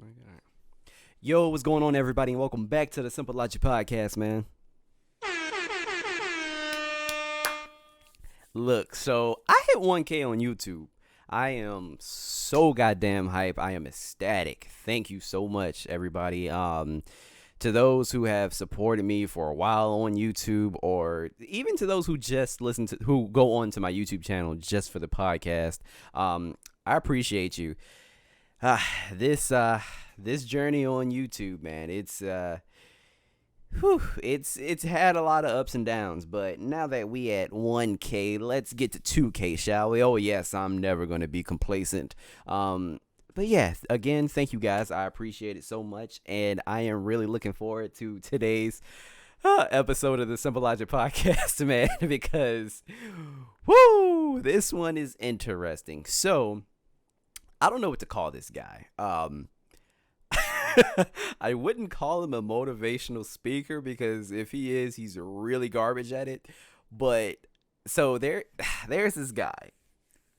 Alright. Yo, what's going on, everybody, and welcome back to the Simple Logic Podcast, man. Look, so I hit 1K on YouTube. I am so goddamn hype. I am ecstatic. Thank you so much, everybody. To those who have supported me for a while on YouTube, or even to those who just who go on to my YouTube channel just for the podcast, I appreciate you. Uh, this this journey on YouTube, man, it's had a lot of ups and downs, but now that we at 1K, let's get to 2K, shall we? Oh yes, I'm never gonna be complacent. But yeah, again, thank you guys. I appreciate it so much, and I am really looking forward to today's episode of the Simple Logic Podcast, man, because woo, this one is interesting. So I don't know what to call this guy. I wouldn't call him a motivational speaker because if he is, he's really garbage at it. But so there's this guy.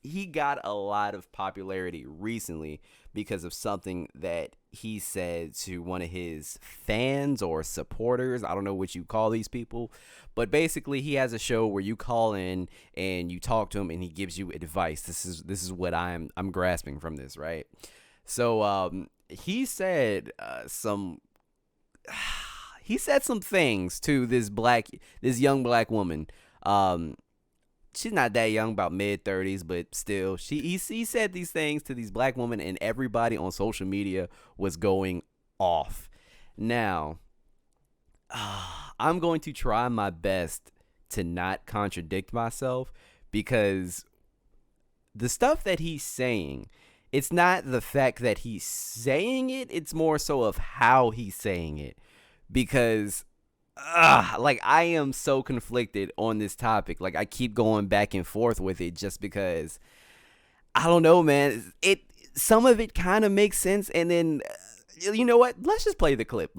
He got a lot of popularity recently because of something that he said to one of his fans or supporters. I don't know what you call these people, but basically he has a show where you call in and you talk to him and he gives you advice. This is what I'm grasping from this, right? So he said some things to this young black woman. She's not that young, about mid-30s, but still, he said these things to these black women, and everybody on social media was going off. Now, I'm going to try my best to not contradict myself, because the stuff that he's saying, it's not the fact that he's saying it, it's more so of how he's saying it, because like I am so conflicted on this topic. Like I keep going back and forth with it just because I don't know, man. Some of it kind of makes sense, and then you know what? Let's just play the clip.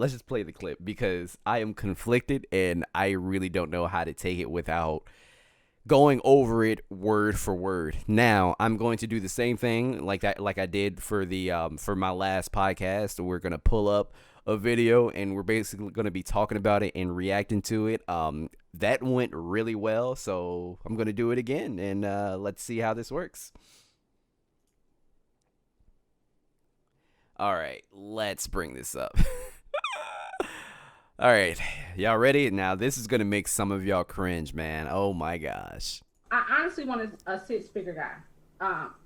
Because I am conflicted and I really don't know how to take it without going over it word for word. Now I'm going to do the same thing like I did for for my last podcast. We're gonna pull up a video and we're basically going to be talking about it and reacting to it. That went really well, so I'm going to do it again, and let's see how this works. All right, let's bring this up. All right, y'all ready? Now this is going to make some of y'all cringe, man. Oh my gosh. I honestly want a six-figure guy.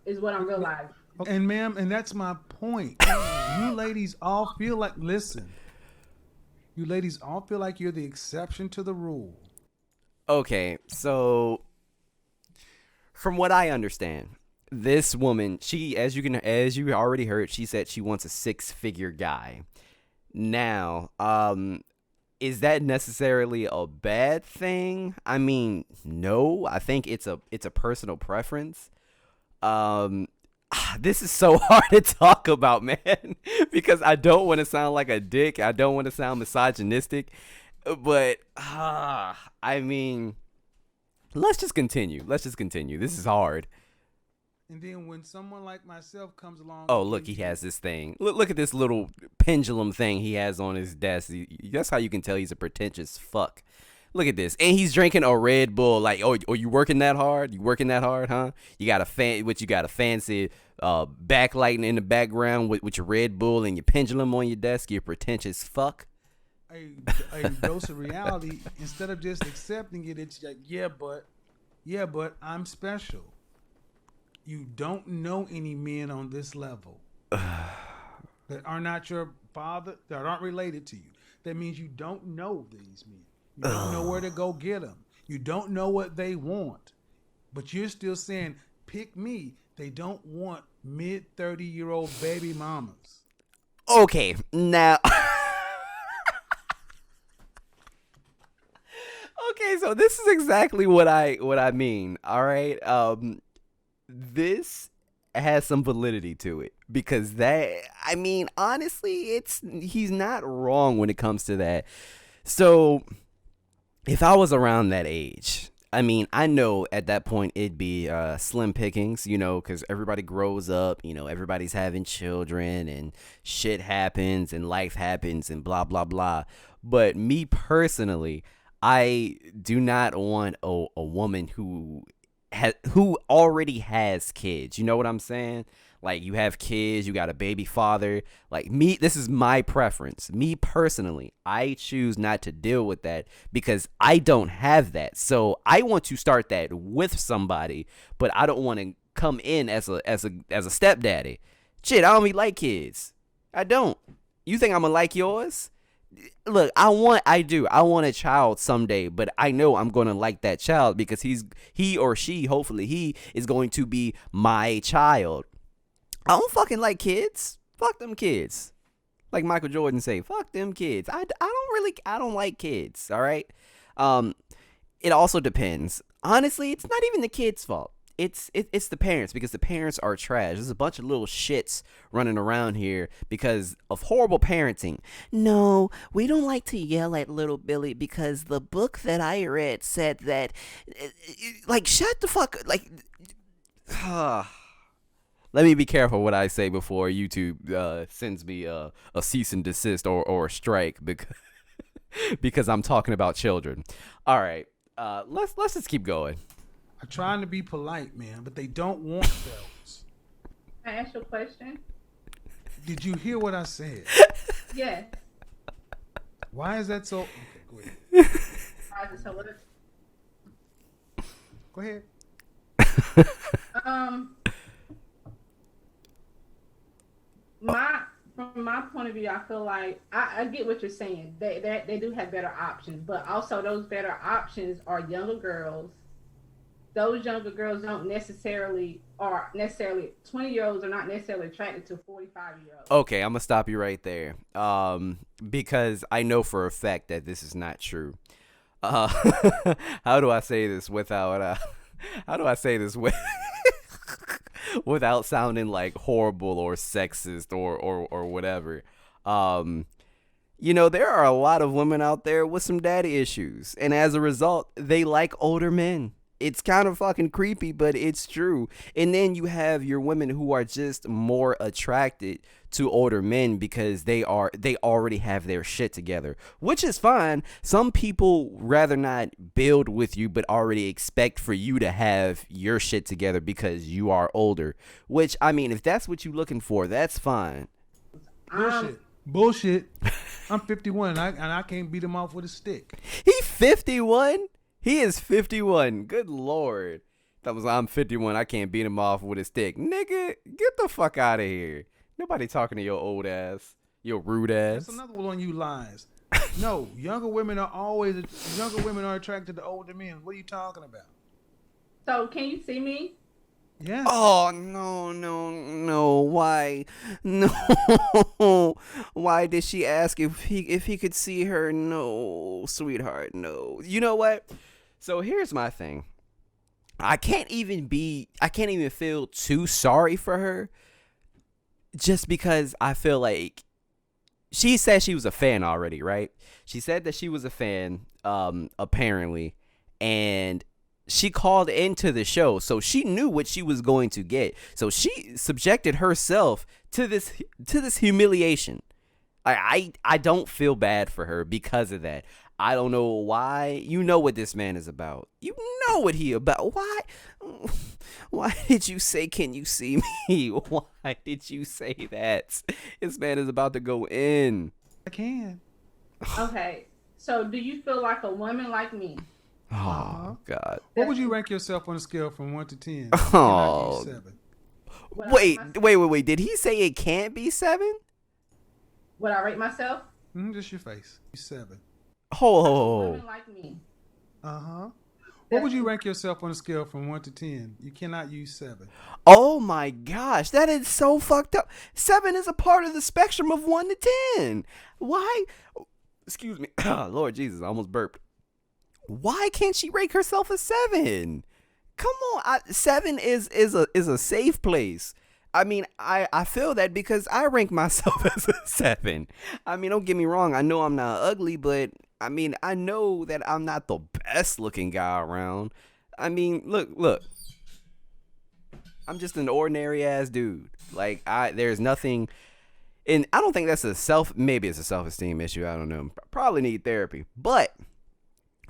Is what I'm realizing. And ma'am, and that's my point. You ladies all feel like, listen, you ladies all feel like you're the exception to the rule. Okay, so from what I understand, this woman, she, as you already heard, she said she wants a six-figure guy. Now, is that necessarily a bad thing? I mean, no. I think it's a personal preference. This is so hard to talk about, man, because I don't want to sound like a dick. I don't want to sound misogynistic, but I mean, let's just continue. This is hard. And then when someone like myself comes along, oh look, he has this thing. Look at this little pendulum thing he has on his desk. That's how you can tell he's a pretentious fuck. Look at this. And he's drinking a Red Bull. Like, oh, you working that hard? You working that hard, huh? You got a fancy backlighting in the background with your Red Bull and your pendulum on your desk. You pretentious fuck. A dose of reality. Instead of just accepting it, it's like, yeah, but I'm special. You don't know any men on this level that are not your father, that aren't related to you. That means you don't know these men. You don't know where to go get them. You don't know what they want. But you're still saying, pick me. They don't want mid-30-year-old baby mamas. Okay, now. Okay, so this is exactly what I mean. All right. This has some validity to it because honestly, he's not wrong when it comes to that. So if I was around that age, I mean, I know at that point it'd be slim pickings, because everybody grows up, everybody's having children and shit happens and life happens and blah, blah, blah. But me personally, I do not want a woman who already has kids. You know what I'm saying? Like, you have kids, you got a baby father. Like, me, this is my preference. Me personally, I choose not to deal with that because I don't have that. So I want to start that with somebody, but I don't want to come in as a stepdaddy. Shit, I don't even like kids. I don't. You think I'm gonna like yours? Look, I want a child someday, but I know I'm gonna like that child because he or she, hopefully he is going to be my child. I don't fucking like kids. Fuck them kids. Like Michael Jordan say, fuck them kids. I don't like kids, all right? It also depends. Honestly, it's not even the kids' fault. It's the parents, because the parents are trash. There's a bunch of little shits running around here because of horrible parenting. No, we don't like to yell at little Billy because the book that I read said that, like, shut the fuck, like, let me be careful what I say before YouTube sends me a cease and desist or a strike because I'm talking about children. All right, let's just keep going. I'm trying to be polite, man, but they don't want those. Can I ask you a question? Did you hear what I said? Yes. Why is that so? Okay, go ahead. Why is it so what? Go ahead. From my point of view, I feel like I get what you're saying. They do have better options, but also those better options are younger girls. Those younger girls don't necessarily 20-year-olds are not necessarily attracted to 45-year-olds. Okay, I'm gonna stop you right there. Because I know for a fact that this is not true. How do I say this without without sounding like horrible or sexist or whatever? There are a lot of women out there with some daddy issues, and as a result, they like older men. It's kind of fucking creepy, but it's true. And then you have your women who are just more attracted to older men because they already have their shit together, which is fine. Some people rather not build with you, but already expect for you to have your shit together because you are older, which, I mean, if that's what you're looking for, that's fine. Bullshit. I'm 51 and I can't beat him off with a stick. He 51? He is 51. Good Lord. I'm 51. I can't beat him off with a stick. Nigga, get the fuck out of here. Nobody talking to your old ass. Your rude ass. That's another one of you lies. No, younger women are attracted to older men. What are you talking about? So can you see me? Yeah. Oh, no. Why? No. Why did she ask if he could see her? No, sweetheart, no. You know what? So here's my thing. I can't even feel too sorry for her just because I feel like she said she was a fan already, right? She said that she was a fan, apparently, and she called into the show, so she knew what she was going to get. So she subjected herself to this humiliation. I don't feel bad for her because of that. I don't know why. You know what this man is about. You know what he about. Why did you say, can you see me? Why did you say that? This man is about to go in. I can. Okay. So do you feel like a woman like me? Oh, God. What would you rank yourself on a scale from 1 to 10? Oh. 7. Wait. Did he say it can't be 7? Would I rate myself? Just your face. 7. Oh. Women like me. What would you rank yourself on a scale from 1 to 10? You cannot use 7. Oh my gosh, that is so fucked up. 7 is a part of the spectrum of 1 to 10. Why? Excuse me. Lord Jesus, I almost burped. Why can't she rank herself a 7? Come on, 7 is a safe place. I mean, I feel that because I rank myself as a 7. I mean, don't get me wrong. I know I'm not ugly, but I mean, I know that I'm not the best looking guy around. I mean, look. I'm just an ordinary ass dude. Like there's nothing, and I don't think that's maybe it's a self-esteem issue. I don't know. Probably need therapy. But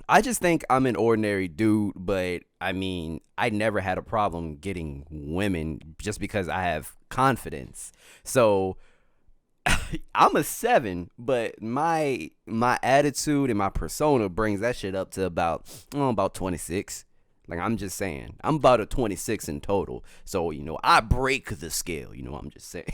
I just think I'm an ordinary dude, but I mean, I never had a problem getting women just because I have confidence. So I'm a 7, but my attitude and my persona brings that shit up to about 26. Like, I'm just saying, I'm about a 26 in total. So, I break the scale. I'm just saying.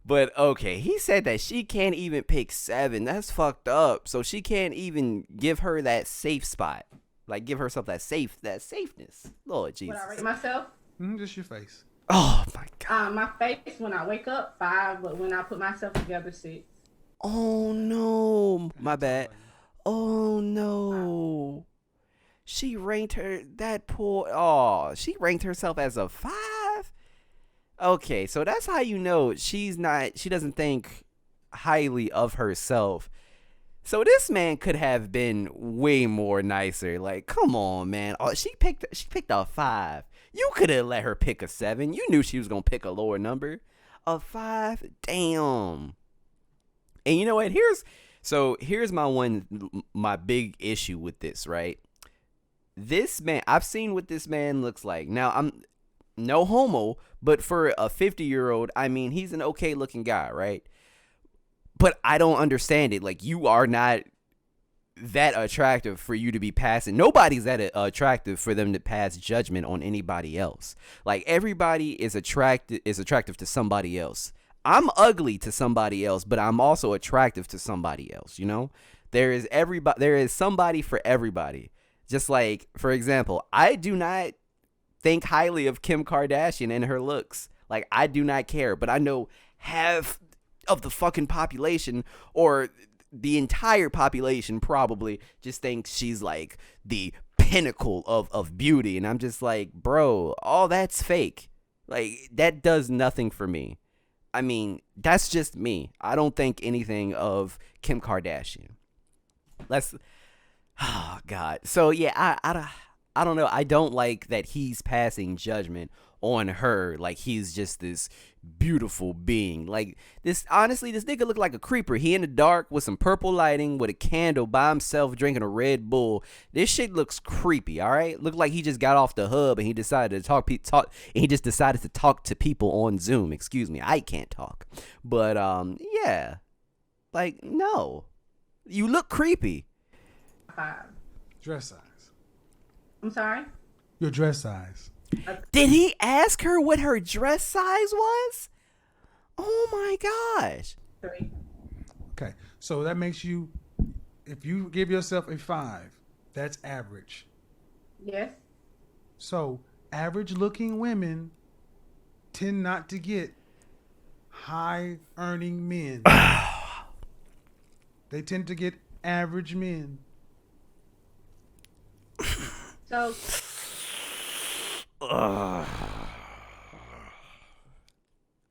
But okay, he said that she can't even pick 7. That's fucked up. So she can't even give her that safe spot. Like, give herself that safeness. Lord Jesus. Would I rate myself? Just your face. Oh my God. My face when I wake up 5, but when I put myself together 6. Oh no, my bad. Oh no. She ranked she ranked herself as a 5. Okay, so that's how you know she doesn't think highly of herself. So this man could have been way more nicer. Like, come on, man. Oh, she picked a 5. You could have let her pick a 7. You knew she was gonna pick a lower number. A 5? Damn. And you know what? Here's my big issue with this, right? This man, I've seen what this man looks like. Now, I'm no homo, but for a 50-year-old, I mean, he's an okay looking guy, right? But I don't understand it. Like, you are not that attractive for you to be passing. Nobody's that attractive for them to pass judgment on anybody else. Like, everybody is attractive to somebody else. I'm ugly to somebody else, but I'm also attractive to somebody else, There is somebody for everybody. Just like, for example, I do not think highly of Kim Kardashian and her looks. Like, I do not care, but I know half of the fucking population, or the entire population probably, just thinks she's like the pinnacle of beauty. And I'm just like, bro, all that's fake. Like, that does nothing for me. I mean, that's just me. I don't think anything of Kim Kardashian. Oh God. So yeah, I don't know. I don't like that he's passing judgment on her like he's just this beautiful being. Like, honestly, this nigga look like a creeper. He in the dark with some purple lighting with a candle by himself drinking a Red Bull. This shit looks creepy, all right? Look like he just got off the hub and he decided to talk and he just decided to talk to people on Zoom. Excuse me. I can't talk. But yeah. Like, no. You look creepy. 5. Dress size. I'm sorry? Your dress size. Did he ask her what her dress size was? Oh my gosh. 3. Okay, so that makes you, if you give yourself a 5, that's average. Yes. So average looking women tend not to get high earning men. They tend to get average men. So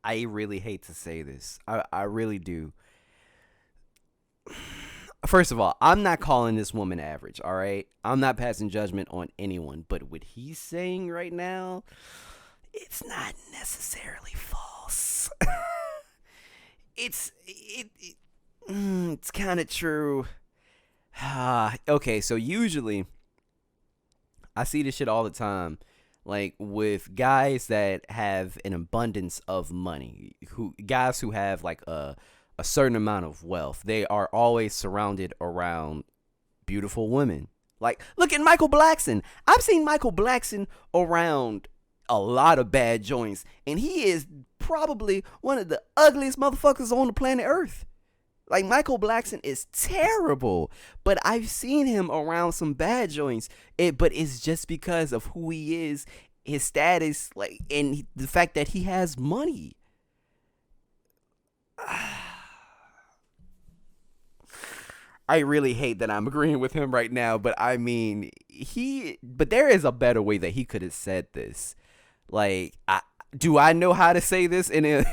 I really hate to say this. I really do. First of all, I'm not calling this woman average, all right? I'm not passing judgment on anyone, but what he's saying right now, it's not necessarily false. It's kind of true. Okay, so usually I see this shit all the time, like with guys that have an abundance of money, guys who have like a certain amount of wealth. They are always surrounded around beautiful women. Like, look at Michael Blackson. I've seen Michael Blackson around a lot of bad joints, and he is probably one of the ugliest motherfuckers on the planet Earth. Like, Michael Blackson is terrible, but I've seen him around some bad joints. But it's just because of who he is, his status, like, and the fact that he has money. I really hate that I'm agreeing with him right now, but I mean, but there is a better way that he could have said this. Like, do I know how to say this in a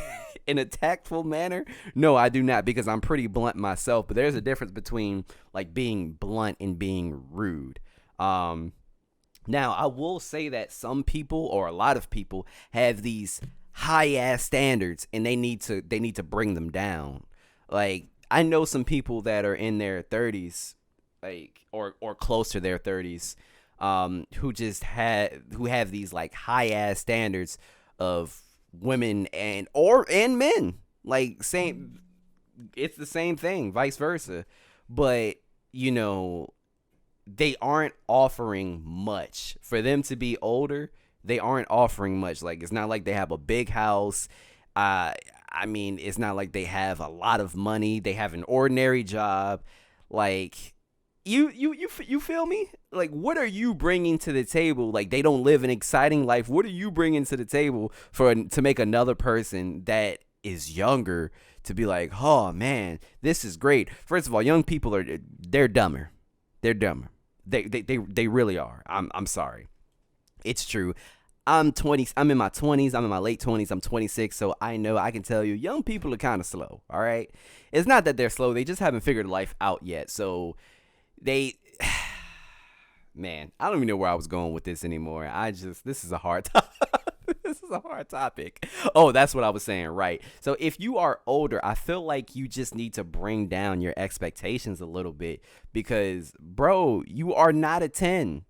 in a tactful manner? No, I do not, because I'm pretty blunt myself. But there's a difference between like being blunt and being rude. Now, I will say that some people, or a lot of people, have these high ass standards, and they need to bring them down. Like, I know some people that are in their 30s, like, or close to their 30s, who have these like high ass standards of women and men. Like, same, it's the same thing, vice versa. But you know, they aren't offering much for them to be older. They aren't offering much. Like, it's not like they have a big house. I mean, it's not like they have a lot of money. They have an ordinary job. Like, you feel me? Like, what are you bringing to the table? Like, they don't live an exciting life. What are you bringing to the table to make another person that is younger to be like, oh man, this is great? First of all, young people they're dumber. They're dumber. They really are. I'm sorry. It's true. I'm 20. I'm in my 20s. I'm in my late 20s. I'm 26. So I know, I can tell you, young people are kind of slow. All right. It's not that they're slow. They just haven't figured life out yet. So man, I don't even know where I was going with this anymore. This is a hard topic. This is a hard topic. Oh, that's what I was saying. Right. So if you are older, I feel like you just need to bring down your expectations a little bit, because bro, you are not a 10.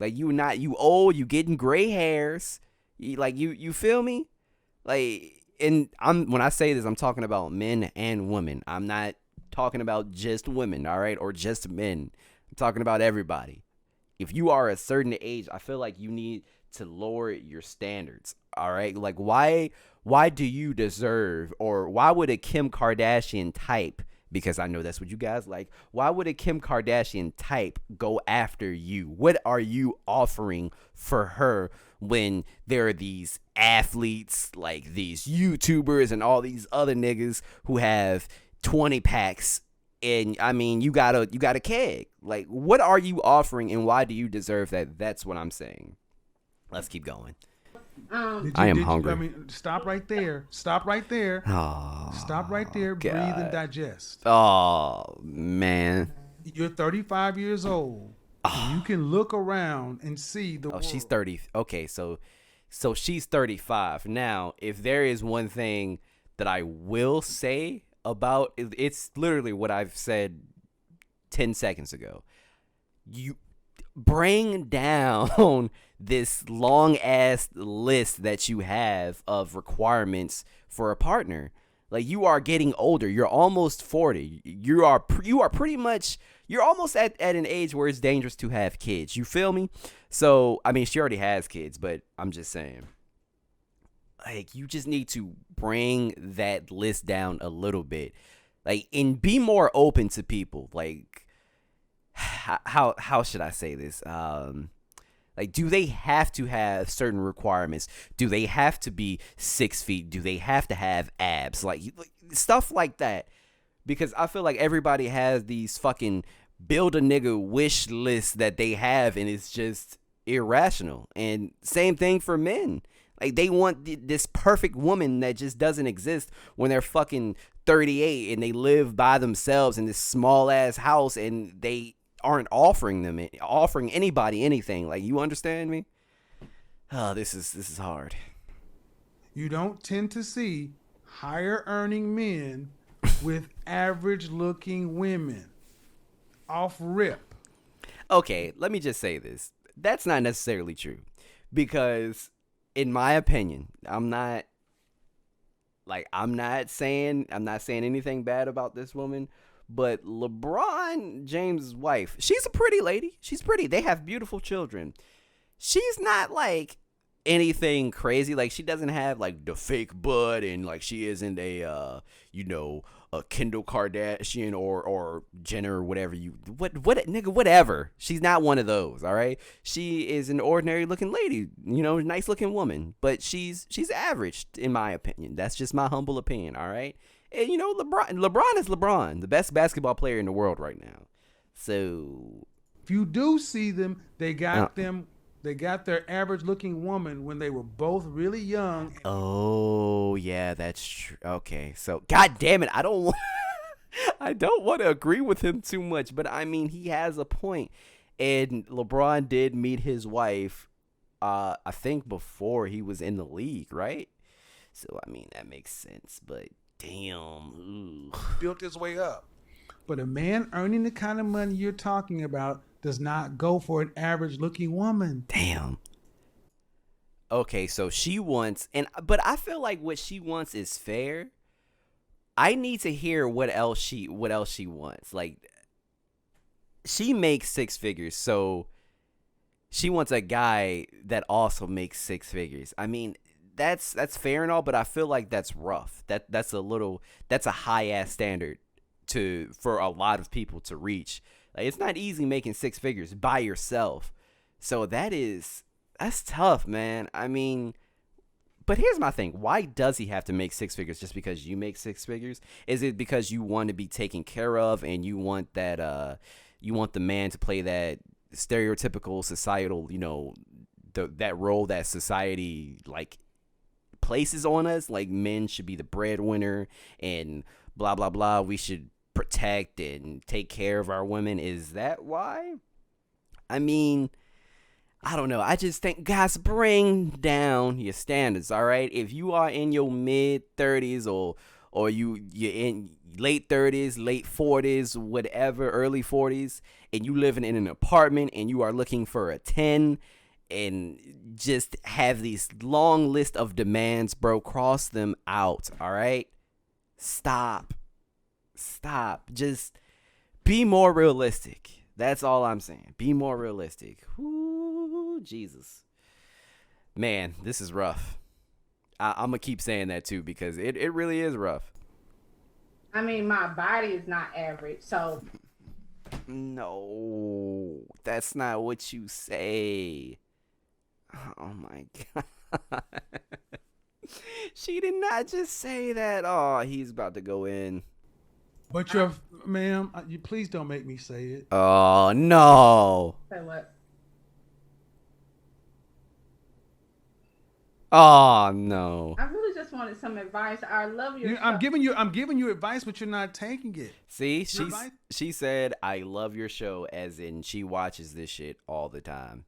Like, you old, you getting gray hairs. You feel me? Like, and when I say this, I'm talking about men and women. I'm not talking about just women, all right, or just men. I'm talking about everybody. If you are a certain age, I feel like you need to lower your standards, all right? Like, why do you deserve, or why would a Kim Kardashian type, because I know that's what you guys like, why would a Kim Kardashian type go after you? What are you offering for her when there are these athletes, like these YouTubers and all these other niggas who have 20 packs? And I mean, you got a keg. Like, what are you offering, and why do you deserve that? That's what I'm saying. Let's keep going. I am hungry. Stop right there. Stop right there. Oh, Stop right there. God. Breathe and digest. Oh, man. You're 35 years old. You can look around and see the world. She's 30. Okay, so she's 35. Now, if there is one thing that I will say about it, it's literally what I've said 10 seconds ago. You bring down this long ass list that you have of requirements for a partner. Like, you are getting older. You're almost 40. You are pretty much, you're almost at an age where it's dangerous to have kids. You feel me? So, I mean, she already has kids, but I'm just saying, like, you just need to bring that list down a little bit. Like, and be more open to people. Like, how should I say this? Like, do they have to have certain requirements? Do they have to be 6 feet? Do they have to have abs? Like stuff like that. Because I feel like everybody has these fucking build a nigga wish lists that they have, and it's just irrational. And same thing for men. Like, they want this perfect woman that just doesn't exist when they're fucking 38 and they live by themselves in this small ass house, and they aren't offering anybody anything. Like, you understand me? Oh, this is hard. You don't tend to see higher earning men with average looking women. Off rip. Okay, let me just say this. That's not necessarily true, because in my opinion, I'm not saying anything bad about this woman, but LeBron James' wife, she's a pretty lady. She's pretty. They have beautiful children. She's not like anything crazy. Like, she doesn't have like the fake butt, and like, she isn't a Kendall Kardashian or Jenner or whatever whatever. She's not one of those, all right? She is an ordinary looking lady, nice looking woman, but she's average in my opinion. That's just my humble opinion, all right? And LeBron is LeBron, the best basketball player in the world right now. So if you do see them, they got They got their average looking woman when they were both really young. Oh yeah, that's true. Okay, so God damn it, I don't want I don't want to agree with him too much, but I mean he has a point. And LeBron did meet his wife, I think before he was in the league, right? So I mean that makes sense, but damn, ugh. Built his way up. But a man earning the kind of money you're talking about does not go for an average looking woman. Damn. Okay, so she wants, but I feel like what she wants is fair. I need to hear what else she wants. Like she makes six figures, so she wants a guy that also makes six figures. I mean, that's fair and all, but I feel like that's rough. That's a high ass standard for a lot of people to reach. Like, it's not easy making six figures by yourself. So that's tough, man. I mean, but here's my thing. Why does he have to make six figures just because you make six figures? Is it because you want to be taken care of and you want that you want the man to play that stereotypical societal, that role that society like places on us, like men should be the breadwinner and blah blah blah, we should protect and take care of our women? Is that why? I mean, I don't know. I just think, guys, bring down your standards, all right? If you are in your mid 30s or you're in late 30s, late 40s, whatever, early 40s, and you living in an apartment and you are looking for a 10 and just have these long list of demands, bro, cross them out, all right? Stop. Just be more realistic. That's all I'm saying. Be more realistic. Ooh, Jesus. Man, this is rough. I'm going to keep saying that too because it really is rough. I mean, my body is not average, so. No, that's not what you say. Oh my God. She did not just say that. Oh, he's about to go in. But ma'am, you please don't make me say it. Oh, no. Say what? Oh, no. I really just wanted some advice. I love your. I'm giving you advice, but you're not taking it. See, she said, I love your show, as in she watches this shit all the time.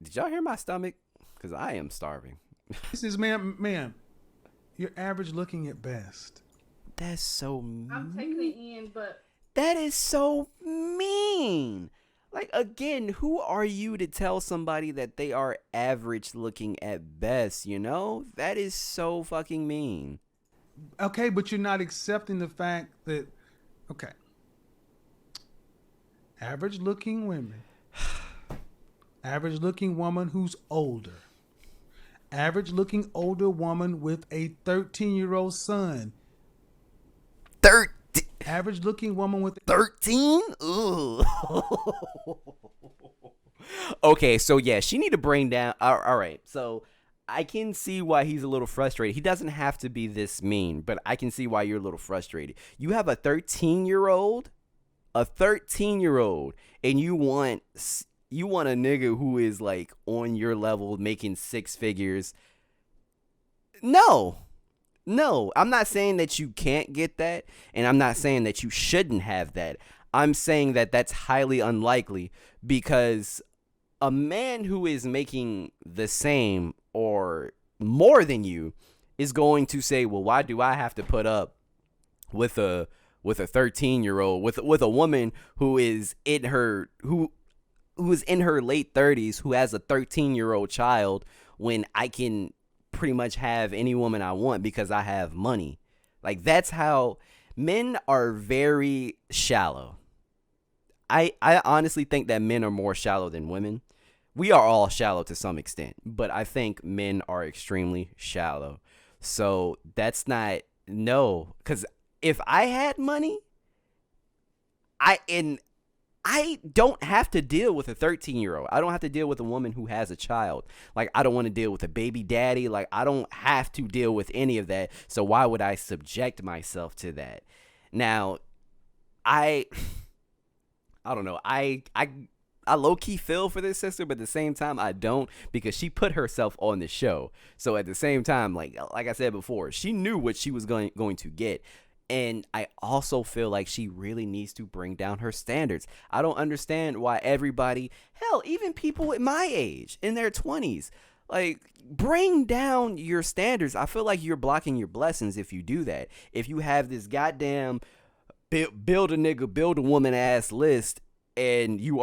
Did y'all hear my stomach? Because I am starving. This is, ma'am, you're average looking at best. That's so mean. I'm taking it in, but. That is so mean. Like, again, who are you to tell somebody that they are average looking at best, That is so fucking mean. Okay, but you're not accepting the fact that, okay, average looking women, average looking woman who's older, average looking older woman with a 13-year-old son. 13. Average looking woman with 13? Ooh. Okay, so yeah, she need to bring down. All right, so I can see why he's a little frustrated. He doesn't have to be this mean, but I can see why you're a little frustrated. You have a 13-year-old, and you want a nigga who is like on your level making six figures. No, I'm not saying that you can't get that, and I'm not saying that you shouldn't have that. I'm saying that that's highly unlikely because a man who is making the same or more than you is going to say, well, why do I have to put up with a 13-year-old, with a woman who is in her who is in her late 30s, who has a 13-year-old child, when I can pretty much have any woman I want because I have money? Like, that's how men are very shallow. I honestly think that men are more shallow than women. We are all shallow to some extent, but I think men are extremely shallow. So that's not, no, because if I had money, I don't have to deal with a 13-year-old. I don't have to deal with a woman who has a child. Like, I don't want to deal with a baby daddy. Like, I don't have to deal with any of that. So why would I subject myself to that? Now, I don't know. I low key feel for this sister, but at the same time I don't, because she put herself on the show. So at the same time, like I said before, she knew what she was going to get. And I also feel like she really needs to bring down her standards. I don't understand why everybody, hell, even people at my age, in their 20s, like, bring down your standards. I feel like you're blocking your blessings if you do that. If you have this goddamn build a nigga, build a woman ass list, and you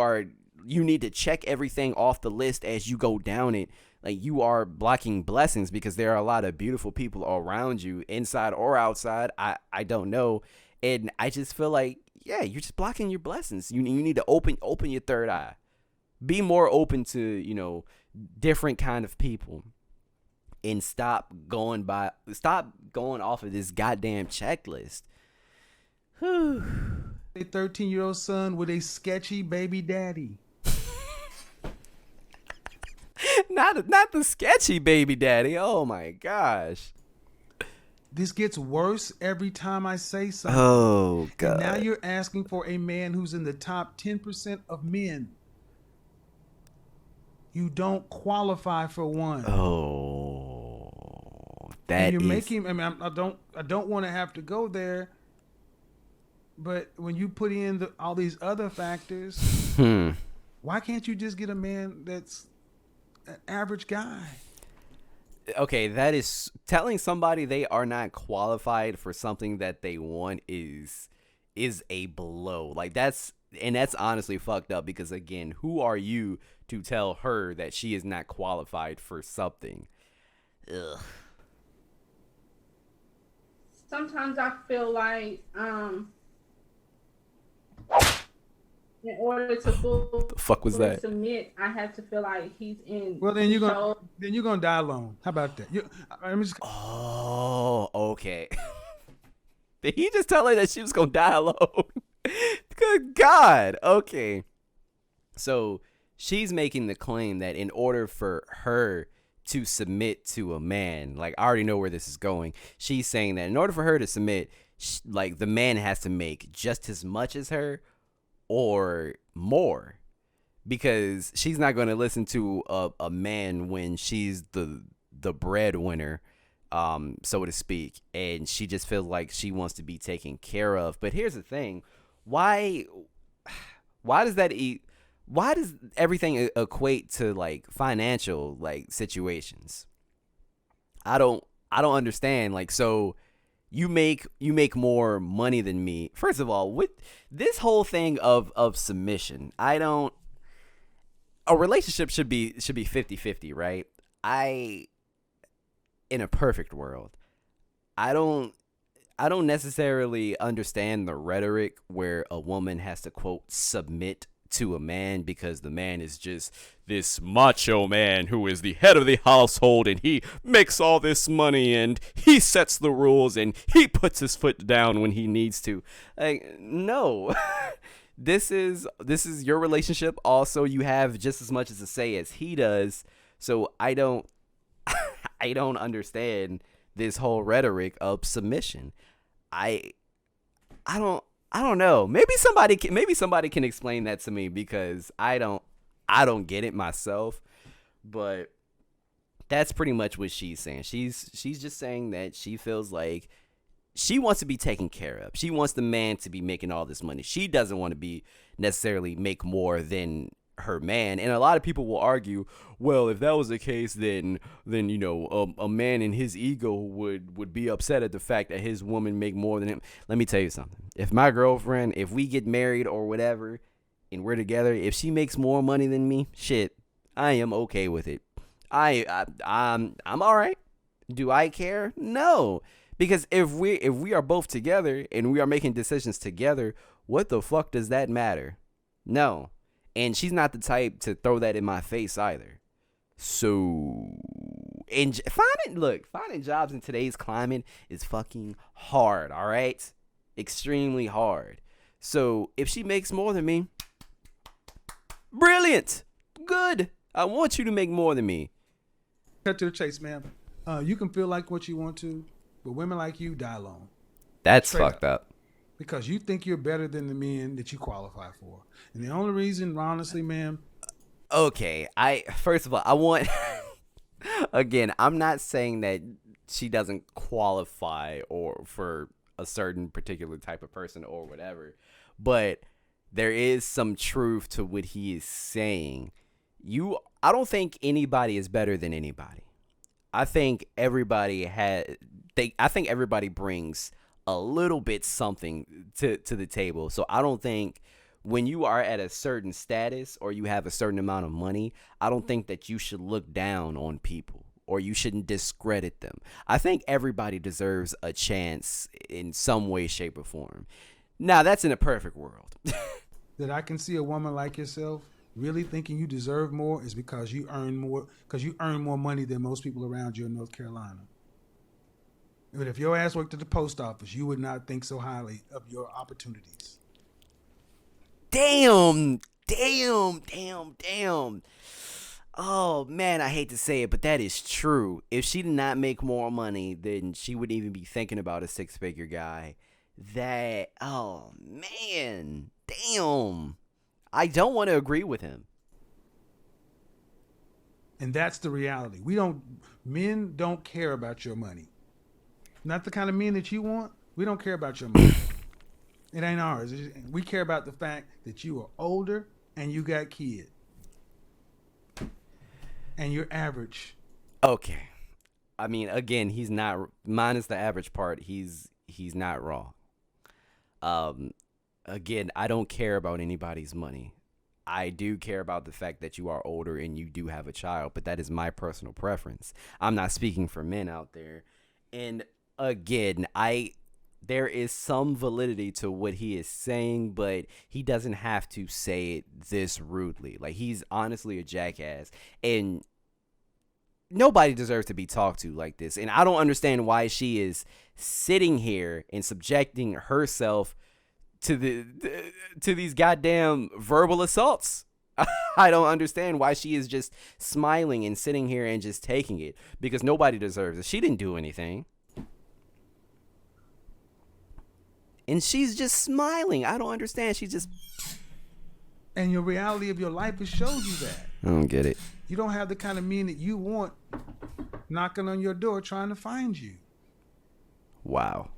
need to check everything off the list as you go down it, like, you are blocking blessings, because there are a lot of beautiful people around you, inside or outside. I don't know. And I just feel like, yeah, you're just blocking your blessings. You need to open your third eye. Be more open to, different kind of people. And stop going off of this goddamn checklist. Whew. A 13-year-old son with a sketchy baby daddy. Not the sketchy baby daddy. Oh my gosh. This gets worse every time I say something. Oh god. And now you're asking for a man who's in the top 10% of men. You don't qualify for one. Oh, that and you're is... making. I mean, I don't want to have to go there. But when you put in all these other factors, why can't you just get a man that's an average guy? Okay, that is telling somebody they are not qualified for something that they want is a blow. Like, that's honestly fucked up, because again, who are you to tell her that she is not qualified for something? Ugh. Sometimes I feel like in order to the fuck was that? submit, I have to feel like he's in. Well, then you're gonna die alone. How about that? Oh, okay. Did he just tell her that she was gonna die alone? Good God. Okay. So she's making the claim that in order for her to submit to a man, like, I already know where this is going. She's saying that in order for her to submit, like, the man has to make just as much as her or more, because she's not going to listen to a man when she's the breadwinner, so to speak, and she just feels like she wants to be taken care of. But here's the thing: why does everything equate to, like, financial, like, situations? I don't understand. Like, so you make more money than me. First of all, with this whole thing of submission, a relationship should be 50-50, right? In a perfect world, I don't necessarily understand the rhetoric where a woman has to, quote, submit to a man because the man is just this macho man who is the head of the household and he makes all this money and he sets the rules and he puts his foot down when he needs to. Like, no. This is your relationship. Also, you have just as much as a say as he does. So I don't understand this whole rhetoric of submission. I don't know. Maybe somebody can explain that to me, because I don't get it myself. But that's pretty much what she's saying. She's just saying that she feels like she wants to be taken care of. She wants the man to be making all this money. She doesn't want to be necessarily make more than her man. And a lot of people will argue, well, if that was the case, then a man in his ego would be upset at the fact that his woman make more than him. Let me tell you something. If my girlfriend, if we get married or whatever and we're together, if she makes more money than me, shit, I am okay with it. I'm all right. Do I care? No. Because if we are both together and we are making decisions together, what the fuck does that matter? No. And she's not the type to throw that in my face either. So, and finding jobs in today's climate is fucking hard, all right? Extremely hard. So, if she makes more than me, brilliant. Good. I want you to make more than me. Cut to the chase, man. You can feel like what you want to, but women like you die alone. That's Straight fucked up. because you think you're better than the men that you qualify for. And the only reason, honestly, ma'am, Okay, I first of all, I want again, I'm not saying that she doesn't qualify or for a certain particular type of person or whatever, but there is some truth to what he is saying. I don't think anybody is better than anybody. I think I think everybody brings a little bit something to the table. So I don't think when you are at a certain status or you have a certain amount of money, I don't think that you should look down on people or you shouldn't discredit them. I think everybody deserves a chance in some way, shape, or form. Now, that's in a perfect world. that I can see a woman like yourself really thinking you deserve more is because you earn more money than most people around you in North Carolina. But if your ass worked at the post office, you would not think so highly of your opportunities. Damn. Oh man, I hate to say it, but that is true. If she did not make more money, then she wouldn't even be thinking about a six-figure guy. Oh man, damn. I don't want to agree with him. And that's the reality. Men don't care about your money. Not the kind of men that you want. We don't care about your money. It ain't ours. We care about the fact that you are older and you got kids. And you're average. Okay. I mean, again, he's not minus the average part. He's not wrong. Again, I don't care about anybody's money. I do care about the fact that you are older and you do have a child, but that is my personal preference. I'm not speaking for men out there. And again, there is some validity to what he is saying, but he doesn't have to say it this rudely. Like, he's honestly a jackass, and nobody deserves to be talked to like this. And I don't understand why she is sitting here and subjecting herself to these goddamn verbal assaults. I don't understand why she is just smiling and sitting here and just taking it, because nobody deserves it. She didn't do anything. And she's just smiling. I don't understand. She's just... And your reality of your life has showed you that. I don't get it. You don't have the kind of men that you want knocking on your door trying to find you. Wow.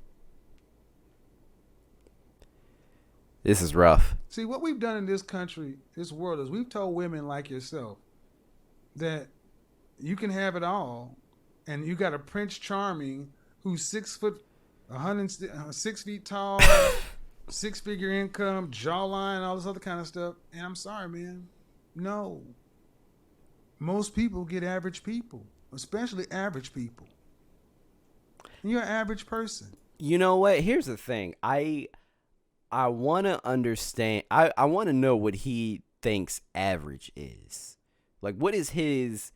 This is rough. See, what we've done in this country, this world, is we've told women like yourself that you can have it all, and you got a Prince Charming who's 6 feet tall, six-figure income, jawline, all this other kind of stuff. And I'm sorry, man. No. Most people get average people, especially average people. And you're an average person. You know what? Here's the thing. I want to understand. I want to know what he thinks average is. Like, what is his,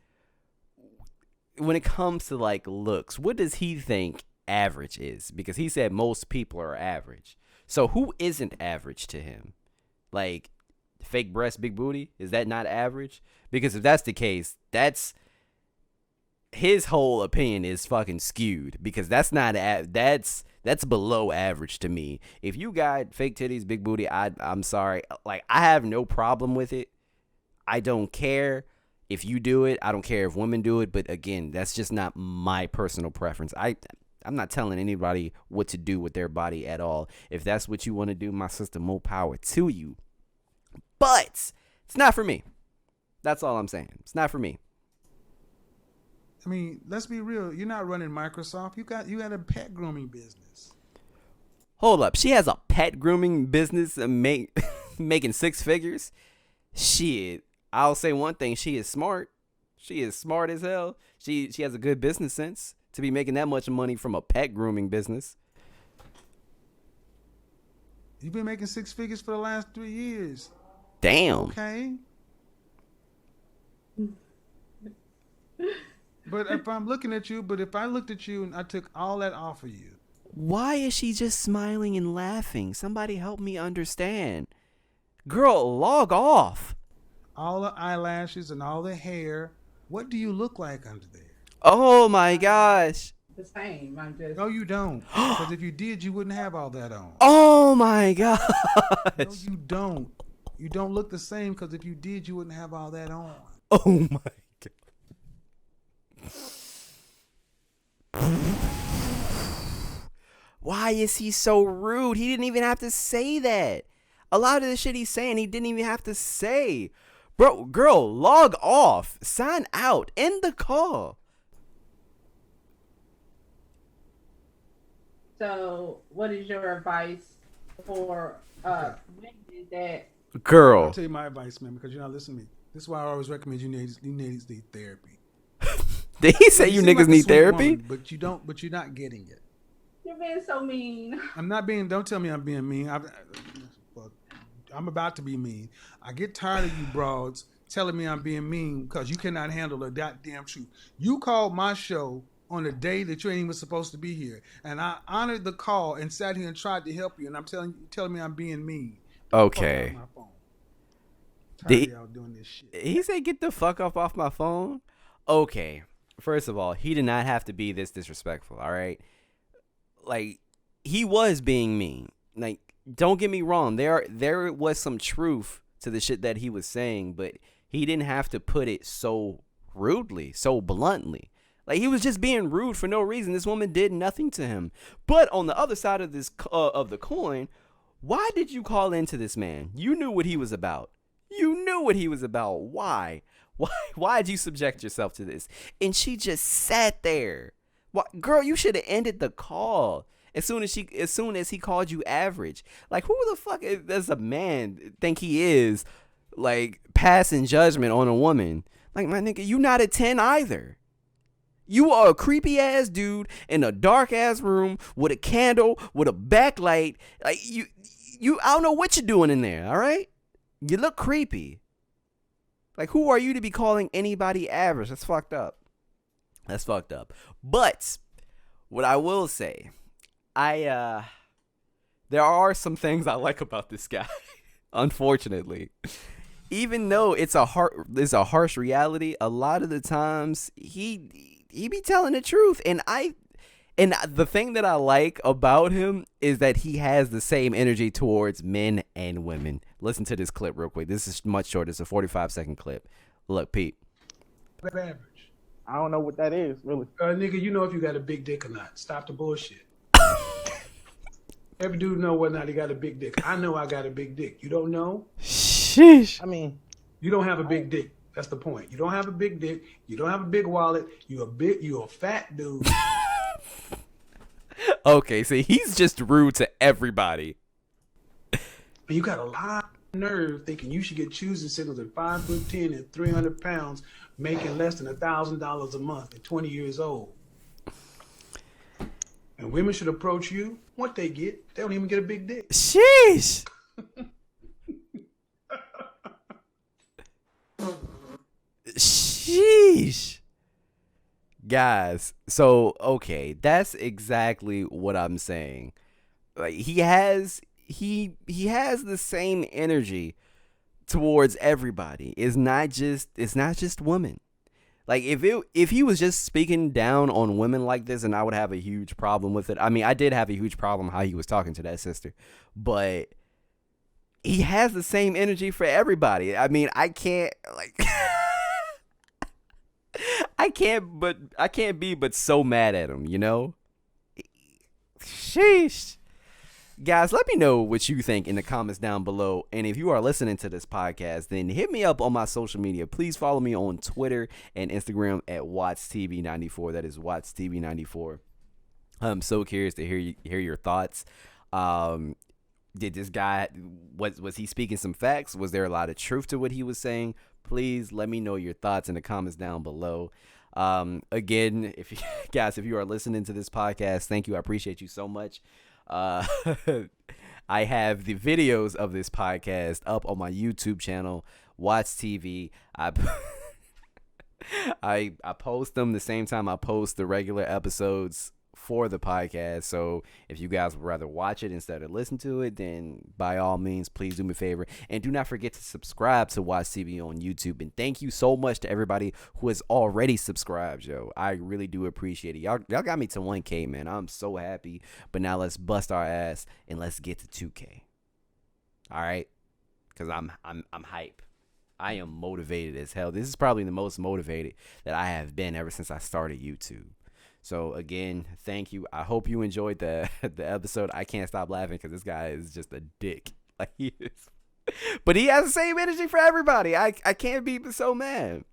when it comes to like looks, what does he think average is? Because he said most people are average. So who isn't average to him? Like, fake breast, big booty? Is that not average? Because if that's the case, that's his whole opinion is fucking skewed, because that's not that's below average to me. If you got fake titties, big booty, I'm sorry. Like, I have no problem with it. I don't care if you do it. I don't care if women do it. But again, that's just not my personal preference. I'm not telling anybody what to do with their body at all. If that's what you want to do, my sister, more power to you. But it's not for me. That's all I'm saying. It's not for me. I mean, let's be real. You're not running Microsoft. You got a pet grooming business. Hold up. She has a pet grooming business making six figures? Shit. I'll say one thing. She is smart. She is smart as hell. She has a good business sense to be making that much money from a pet grooming business. You've been making six figures for the last 3 years. Damn. Okay. But if I looked at you and I took all that off of you. Why is she just smiling and laughing? Somebody help me understand. Girl, log off. All the eyelashes and all the hair. What do you look like under there? Oh my gosh. the same. I'm just No, you don't. Because if you did, you wouldn't have all that on. Oh my gosh. No, you don't. You don't look the same because if you did, you wouldn't have all that on. Oh my god. Why is he so rude? He didn't even have to say that. A lot of the shit he's saying, he didn't even have to say. Bro, girl, log off. Sign out. End the call. so. What is your advice for women that? I'll Girl. tell you my advice, man, because you're not listening to me. This is why I always recommend you need therapy. Did he say you seem niggas like a need sweet therapy? woman, but you don't. But you're not getting it. You're being so mean. I'm not being. Don't tell me I'm being mean. I'm about to be mean. I get tired of you broads telling me I'm being mean because you cannot handle the goddamn truth. You called my show on a day that you ain't even supposed to be here, and I honored the call and sat here and tried to help you, and I'm telling me I'm being mean. Okay. Fuck off my phone. Tired Did- of y'all doing this shit. He said, get the fuck off my phone? Okay. First of all, he did not have to be this disrespectful, all right? Like, he was being mean. Like, don't get me wrong. There was some truth to the shit that he was saying, but he didn't have to put it so rudely, so bluntly. Like, he was just being rude for no reason. This woman did nothing to him. But on the other side of this of the coin, why did you call into this man? You knew what he was about. You knew what he was about. Why? Why'd you subject yourself to this? And she just sat there. What, girl, you should have ended the call as soon as he called you average. Like, who the fuck does a man think he is, like, passing judgment on a woman? Like, my nigga, you not a 10 either. You are a creepy ass dude in a dark ass room with a candle, with a backlight. Like, you I don't know what you're doing in there, all right? You look creepy. Like, who are you to be calling anybody average? That's fucked up. That's fucked up. But what I will say, there are some things I like about this guy. Unfortunately, even though it's a harsh reality, a lot of the times he be telling the truth, and the thing that I like about him is that he has the same energy towards men and women. Listen to this clip real quick. This is much shorter. It's a 45-second clip. Look, Pete. Average. I don't know what that is, really. Nigga, you know if you got a big dick or not. Stop the bullshit. Every dude know whether or not he got a big dick. I know I got a big dick. You don't know? Sheesh. I mean, You don't have a big dick. That's the point. You don't have a big dick. You don't have a big wallet. You a fat dude. Okay, see, he's just rude to everybody. And you got a lot of nerve thinking you should get choosing signals at 5'10" and 300 pounds, making less than $1,000 a month at 20 years old. And women should approach you. What they get, they don't even get a big dick. Sheesh. Sheesh. Guys, so okay, that's exactly what I'm saying. Like, he has the same energy towards everybody. It's not just women. Like, if he was just speaking down on women like this, and I would have a huge problem with it. I mean, I did have a huge problem how he was talking to that sister, but he has the same energy for everybody. I mean, I can't, like, I can't be but so mad at him, you know? Sheesh. Guys, let me know what you think in the comments down below. And if you are listening to this podcast, then hit me up on my social media. Please follow me on Twitter and Instagram at WattsTV94. That is WattsTV94. I'm so curious to hear your thoughts. Did this guy, was he speaking some facts? Was there a lot of truth to what he was saying? Please let me know your thoughts in the comments down below. Again, if you are listening to this podcast, thank you. I appreciate you so much. I have the videos of this podcast up on my YouTube channel, WattsTV. I post them the same time I post the regular episodes for the podcast. So if you guys would rather watch it instead of listen to it, then by all means, please do me a favor. And do not forget to subscribe to WattsTV on YouTube. And thank you so much to everybody who has already subscribed, yo. I really do appreciate it. Y'all got me to 1K, man. I'm so happy. But now let's bust our ass and let's get to 2K. All right? Because I'm hype. I am motivated as hell. This is probably the most motivated that I have been ever since I started YouTube. So again, thank you. I hope you enjoyed the episode. I can't stop laughing because this guy is just a dick. Like he is, but he has the same energy for everybody. I can't be so mad.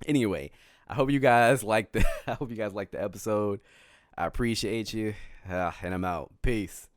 Anyway, I hope you guys like the episode. I appreciate you, and I'm out. Peace.